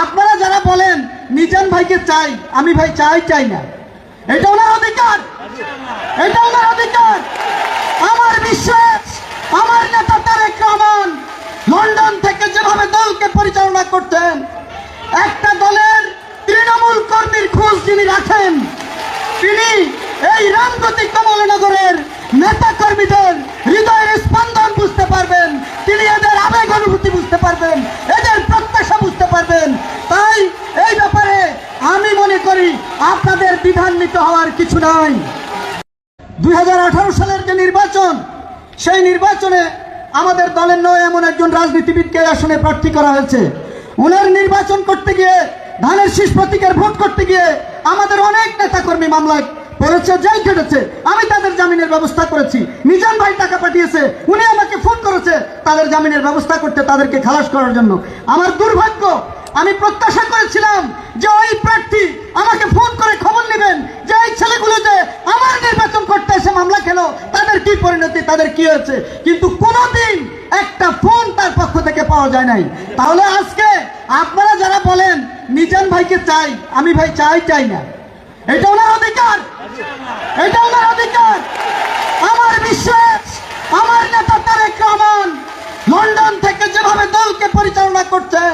আপনারা যারা বলেন মিজান ভাইকে চাই, আমি ভাই চাই না, এটা ওনার অধিকার, এটা ওনার অধিকার। আমার বিশ্বাস আমার নেতা তারেক রহমান লন্ডন থেকে যেভাবে দলকে পরিচালনা করতেন, একটা দলের তৃণমূল কর্মীর খোঁজ যিনি রাখেন, তিনি এই রামগতি কমলনগরের নেতা কর্মীদের হৃদয়ের স্পন্দন বুঝতে পারবেন, তিনি এদের আবেগ অনুভূতি বুঝতে পারবেন, এদের প্রত্যাশা বুঝতে পারবেন। তাই এই ব্যাপারে আমি মনে করি আপনাদের দ্বিধান্বিত হওয়ার কিছু নাই। 2018 সালের যে নির্বাচন, সেই নির্বাচনে আমাদের দলের নয় এমন একজন রাজনীতিবিদকে আসনে প্রার্থী করা হয়েছে। ওনার নির্বাচন করতে গিয়ে, ধানের শীষ প্রতীকের ভোট করতে গিয়ে আমাদের অনেক নেতাকর্মী মামলায় পড়েছে, জেল খেটেছে। আমি তাদের জামিনের ব্যবস্থা করেছি। মিজান ভাই টাকা পাঠিয়েছে, উনি আমাকে ফোন করেছে তাদের জামিনের ব্যবস্থা করতে, তাদেরকে খালাস করার জন্য। আমার দুর্ভাগ্য, আমি প্রত্যাশা করেছিলাম যে ওই প্রার্থী আমাকে ফোন করে খবর নেবেন যে এই ছেলেগুলো যে আমার নির্বাচন করতে এসে মামলা খেলো, তাদের কি পরিণতি, তাদের কি হয়েছে, কিন্তু কোনোদিন একটা ফোন তার পক্ষ থেকে পাওয়া যায় নাই। তাহলে আজকে আপনারা যারা বলেন মিজান ভাইকে চাই, আমি ভাই চাই না, এটা ওনার অধিকার, এটা ওনার অধিকার। আমার বিশ্বাস আমার নেতা তারেক রহমান লন্ডন থেকে যেভাবে দলকে পরিচালনা করতেন,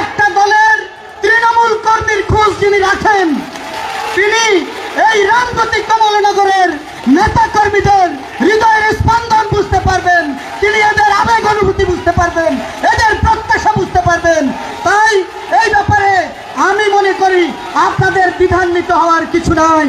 একটা দলের তৃণমূল কর্মীর খোঁজ যিনি রাখেন, তিনি এই রামগতি কমলনগরের নেতা কর্মীদের হৃদয়ের স্পন্দন বুঝতে পারবেন, তিনি এদের আবেগ অনুভূতি বুঝতে পারবেন, এদের প্রত্যাশা বুঝতে পারবেন। তাই এই ব্যাপারে আমি মনে করি আপনাদের দ্বিধান্বিত হওয়ার কিছু নাই।